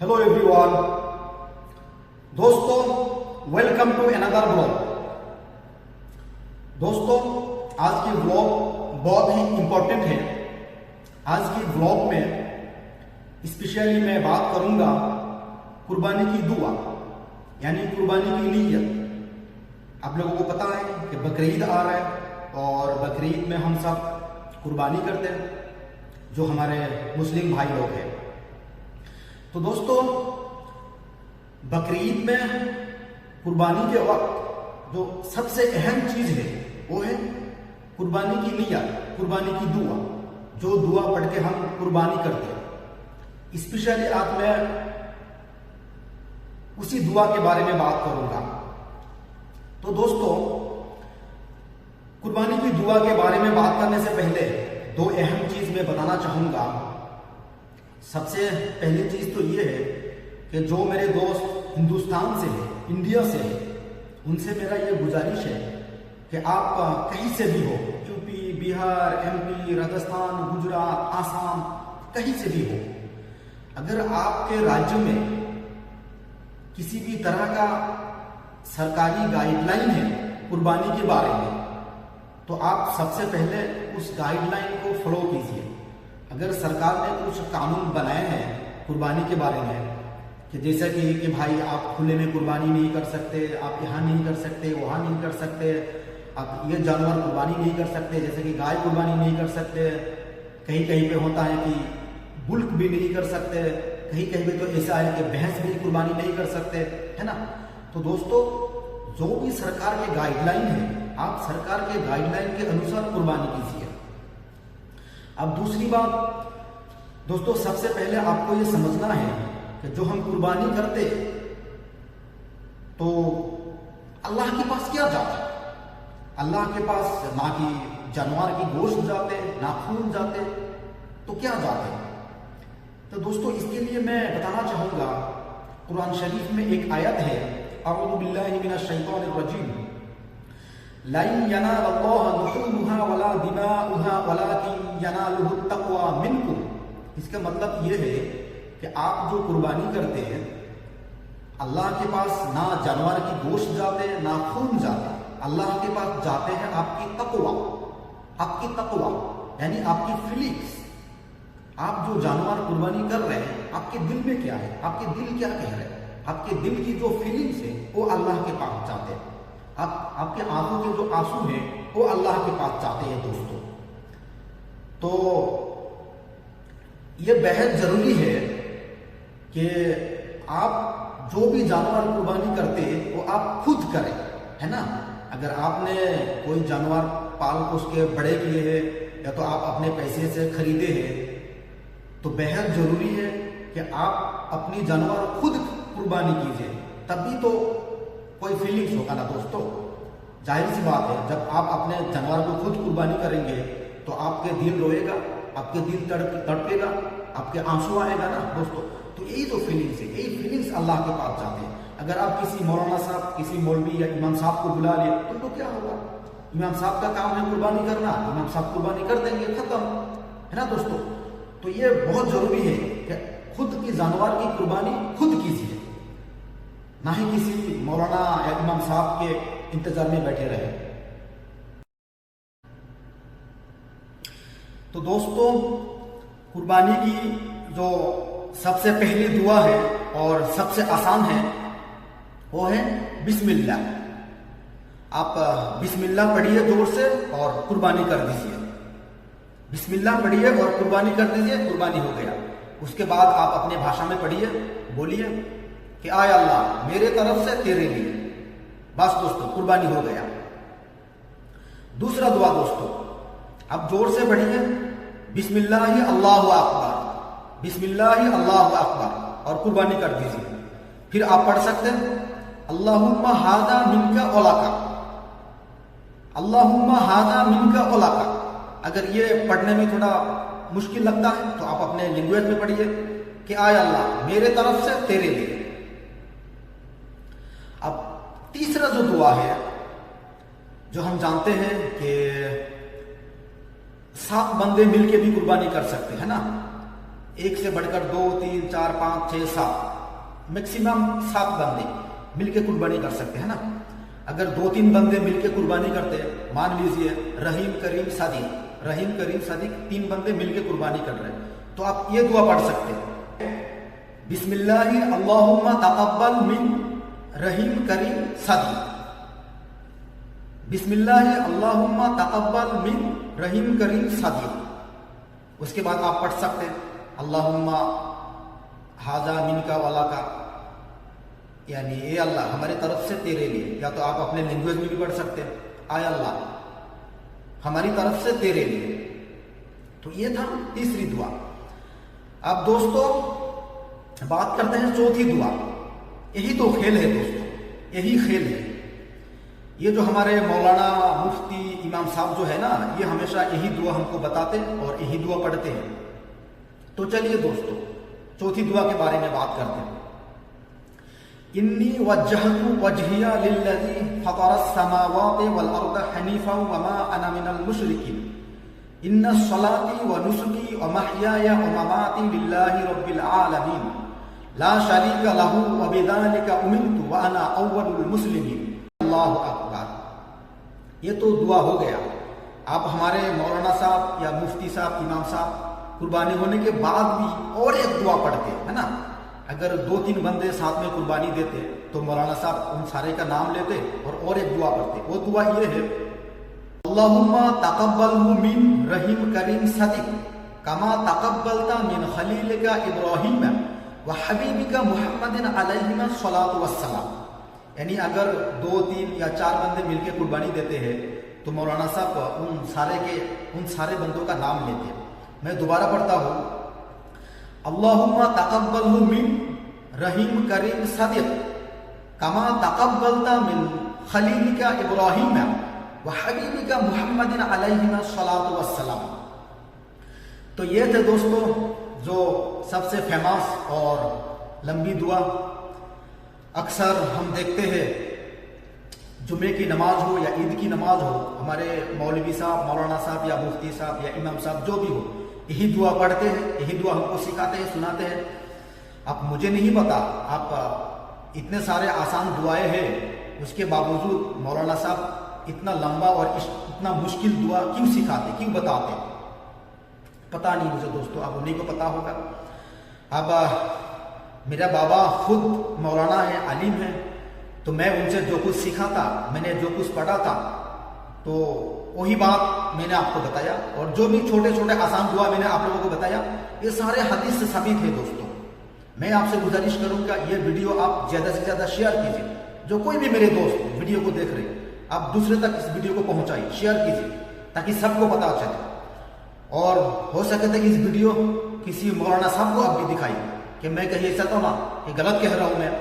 Hello everyone दोस्तों, welcome to another blog. दोस्तों, आज की ब्लॉग बहुत ही इंपॉर्टेंट है। आज की ब्लॉग में स्पेशली मैं बात करूंगा कुर्बानी की दुआ यानी कुर्बानी की नीयत। आप लोगों को पता है कि बकरीद आ रहा है और बकरीद में हम सब कुर्बानी करते हैं, जो हमारे मुस्लिम भाई लोग हैं। तो दोस्तों, बकरीद में कुर्बानी के वक्त जो सबसे अहम चीज है वो है कुर्बानी की नियत, कुर्बानी की दुआ, जो दुआ पढ़ के हम कुर्बानी करते हैं। स्पेशली आज मैं उसी दुआ के बारे में बात करूंगा। तो दोस्तों, कुर्बानी की दुआ के बारे में बात करने से पहले दो अहम चीज मैं बताना चाहूंगा। सबसे पहली चीज तो ये है कि जो मेरे दोस्त हिंदुस्तान से है, इंडिया से है, उनसे मेरा ये गुजारिश है कि आप कहीं से भी हो, यूपी, बिहार, एमपी, राजस्थान, गुजरात, आसाम, कहीं से भी हो, अगर आपके राज्य में किसी भी तरह का सरकारी गाइडलाइन है कुर्बानी के बारे में, तो आप सबसे पहले उस गाइडलाइन को फॉलो कीजिए। अगर सरकार ने कुछ कानून बनाए हैं कुर्बानी के बारे में कि जैसा कि भाई आप खुले में कुर्बानी नहीं कर सकते, आप यहाँ नहीं कर सकते, वहाँ नहीं कर सकते, आप ये जानवर कुर्बानी नहीं कर सकते, जैसे कि गाय कुर्बानी नहीं कर सकते, कहीं कहीं पे होता है कि बुल्क भी नहीं कर सकते, कहीं कहीं पे तो ऐसा है कि भैंस भी कुर्बानी नहीं कर सकते, है ना। तो दोस्तों, जो भी सरकार के गाइडलाइन है, आप सरकार के गाइडलाइन के अनुसार कुर्बानी कीजिए। अब दूसरी बात दोस्तों, सबसे पहले आपको ये समझना है कि जो हम कुर्बानी करते तो अल्लाह के पास क्या जाता है। अल्लाह के पास ना कि जानवर की गोश्त जाते, ना खून जाते, तो क्या जाते। तो दोस्तों, इसके लिए मैं बताना चाहूंगा, कुरान शरीफ में एक आयत है, अऊज़ु बिल्लाहि मिनश शैतानिर रजीम, लन यनालल्लाह लुहूमुहा वला दिमाउहा वलाकिन यनालुहु तक़वा मिनकुम। इसका मतलब ये है कि आप जो कुर्बानी करते हैं, अल्लाह के पास ना जानवर की गोश्त जाते, ना खून जाते, अल्लाह के पास जाते हैं आपकी तक़वा, आपकी तक़वा यानी आपकी फीलिंग्स। आप जो जानवर कुर्बानी कर रहे हैं, आपके दिल में क्या है, आपके दिल क्या कह रहे हैं, आपके दिल की जो फीलिंग्स है वो अल्लाह के पास जाते हैं। आपके आंखों के जो आंसू हैं वो अल्लाह के पास जाते हैं। दोस्तों, तो ये बेहद जरूरी है कि आप जो भी जानवर कुर्बानी करते हैं वो आप खुद करें, है ना। अगर आपने कोई जानवर पाल को उसके बड़े किए हैं या तो आप अपने पैसे से खरीदे हैं, तो बेहद जरूरी है कि आप अपनी जानवर खुद कुर्बानी कीजिए, तभी तो कोई फीलिंग्स होगा ना। दोस्तों, जाहिर सी बात है, जब आप अपने जानवर को खुद कुर्बानी करेंगे तो आपके दिल रोएगा, आपके दिल तड़पेगा, आपके आंसू आएगा ना दोस्तों। तो यही तो फीलिंग्स है, यही फीलिंग्स अल्लाह के पास जाते हैं। अगर आप किसी मौलाना साहब, किसी मौलवी या इमाम साहब को बुला लिए तो क्या होगा, इमाम साहब का काम है कुर्बानी करना, इमाम साहब कुर्बानी कर देंगे, खत्म, है ना दोस्तों। तो ये बहुत जरूरी है कि खुद की जानवर की कुर्बानी खुद कीजिए, ना ही किसी मौलाना या इमाम साहब के इंतजार में बैठे रहे। तो दोस्तों, कुर्बानी की जो सबसे पहली दुआ है और सबसे आसान है वो है बिस्मिल्लाह। आप बिस्मिल्लाह पढ़िए जोर से और कुर्बानी कर दीजिए। बिस्मिल्लाह पढ़िए और कुर्बानी कर दीजिए, कुर्बानी हो गया। उसके बाद आप अपने भाषा में पढ़िए, बोलिए कि आय अल्लाह मेरे तरफ से तेरे लिए, बस दोस्तों कुर्बानी हो गया। दूसरा दुआ दोस्तों, आप जोर से पढ़िए बिस्मिल्लाहि अल्लाहु अकबर, बिस्मिल्लाहि अल्लाहु अकबर और कुर्बानी कर दीजिए। फिर आप पढ़ सकते हैं अल्लाहुम्मा हादा मिनका औलाका, अल्लाहुम्मा हादा मिनका औलाका। अगर ये पढ़ने में थोड़ा मुश्किल लगता है तो आप अपने लैंग्वेज में पढ़िए कि आय अल्लाह मेरे तरफ से तेरे लिए। अब तीसरा जो दुआ है, जो हम जानते हैं कि 7 बंदे मिलके भी कुर्बानी कर सकते हैं ना, एक से बढ़कर 2, 3, 4, 5, 6, 7 मैक्सिमम 7 बंदे मिलके कुर्बानी कर सकते हैं ना। अगर 2-3 बंदे मिलके कुर्बानी करते, मान लीजिए रहीम करीम सादिक 3 बंदे मिलके कुर्बानी कर रहे हैं, तो आप ये दुआ पढ़ सकते हैं, बिस्मिल्लाहि अल्लाहुम्मा तक़ब्बल मिन रहीम करीम सादिक। बिस्मिल्लाहि अल्लाहुम्मा तक़ब्बल मिन रहीम करीम सादिक। उसके बाद आप पढ़ सकते हैं अल्लाहुम्मा हाजा मिनका वाला का, यानी ए अल्लाह हमारे तरफ से तेरे लिए, या तो आप अपने लैंग्वेज में भी पढ़ सकते हैं, आय अल्लाह हमारी तरफ से तेरे लिए। तो ये था तीसरी दुआ। अब दोस्तों बात करते हैं चौथी दुआ। यही तो खेल है दोस्तों, यही खेल है। ये जो हमारे मौलाना मुफ्ती इमाम साहब जो है ना, ये हमेशा यही दुआ हमको बताते और यही दुआ पढ़ते हैं। तो चलिए दोस्तों चौथी दुआ के बारे में बात करते हैं। इन्नी वज्जहतु वजहिया लिल्लज़ी फ़तरस समावाति वल अर्द हनीफ़ा व मा अना मिनल मुशरिकीन। इन्ना सलाती व नुसुकी व महयाया व ममाती लिल्लाहि रब्बिल आलमीन ला शरीका लहू व बिज़ालिका उमिरतु व अना अव्वलुल मुस्लिमीन। अल्लाहु अकबर। ये तो दुआ हो गया। आप हमारे मौलाना साहब या मुफ्ती साहब, इमाम साहब कुर्बानी होने के बाद भी और एक दुआ पढ़ते है ना। अगर 2-3 बंदे साथ में कुर्बानी देते तो मौलाना साहब उन सारे का नाम लेते और एक दुआ पढ़ते। वो दुआ ये है, अल्लाहुम्मा तक़ब्बलहु मिन रहीम करीम सादिक कमा तक़ब्बलता मिन खलीलिका इब्राहीम व हबीबिका मुहम्मदिन अलैहिमा सलातु वस्सलाम। यानी अगर 2-3 या 4 बंदे मिलकर कुर्बानी देते हैं तो मौलाना साहब उन सारे बंदों का नाम लेते हैं। मैं दोबारा पढ़ता हूँ, अल्लाहुम्मा तक़ब्बलहु मिन रहीम करीम सादिक कमा तक़ब्बलता मिन खलीलिका इब्राहीम व हबीबिका मुहम्मदिन अलैहिमा सलातु वस्सलाम। तो ये थे दोस्तों जो सबसे फेमस और लंबी दुआ। अक्सर हम देखते हैं जुमे की नमाज हो या ईद की नमाज हो, हमारे मौलवी साहब, मौलाना साहब या मुफ्ती साहब या इमाम साहब जो भी हो, यही दुआ पढ़ते हैं, यही दुआ हमको सिखाते हैं, सुनाते हैं। अब मुझे नहीं पता आप इतने सारे आसान दुआएं हैं, उसके बावजूद मौलाना साहब इतना लंबा और इतना मुश्किल दुआ क्यों सिखाते, क्यों बताते, पता नहीं मुझे दोस्तों, अब उन्हीं को पता होगा। अब मेरा बाबा खुद मौलाना है, आलिम है, तो मैं उनसे जो कुछ सीखा था, मैंने जो कुछ पढ़ा था, तो वही बात मैंने आपको बताया। और जो भी छोटे छोटे आसान दुआ मैंने आप लोगों को बताया, ये सारे हदीस से साबित है दोस्तों। मैं आपसे गुजारिश करूंगा ये वीडियो आप ज़्यादा से ज़्यादा शेयर कीजिए। जो कोई भी मेरे दोस्त वीडियो को देख रहे, आप दूसरे तक इस वीडियो को पहुंचाइए, शेयर कीजिए, ताकि सबको पता चले। और हो सके तो इस वीडियो किसी मौलाना साहब को आप भी दिखाइए कि मैं कहीं ऐसा तो ना कि गलत कह रहा हूं मैं।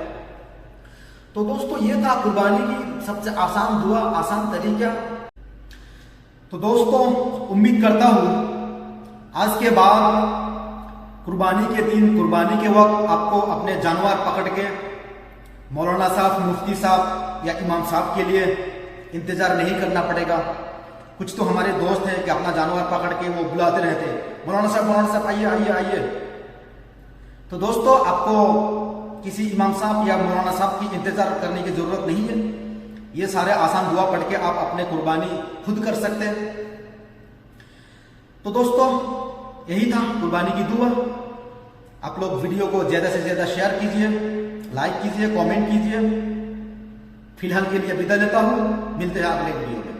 तो दोस्तों ये था कुर्बानी की सबसे आसान दुआ, आसान तरीका। तो दोस्तों उम्मीद करता हूं आज के बाद कुर्बानी के दिन, कुर्बानी के वक्त आपको अपने जानवर पकड़ के मौलाना साहब, मुफ्ती साहब या इमाम साहब के लिए इंतजार नहीं करना पड़ेगा। कुछ तो हमारे दोस्त हैं कि अपना जानवर पकड़ के वो बुलाते रहते हैं, मौलाना साहब आइए आइए आइए। तो दोस्तों आपको किसी इमाम साहब या मौलाना साहब की इंतजार करने की जरूरत नहीं है। ये सारे आसान दुआ पढ़ के आप अपने कुर्बानी खुद कर सकते हैं। तो दोस्तों यही था कुर्बानी की दुआ। आप लोग वीडियो को ज्यादा से ज्यादा शेयर कीजिए, लाइक कीजिए, कमेंट कीजिए। फिलहाल के लिए विदा लेता हूं, मिलते हैं अगले वीडियो में।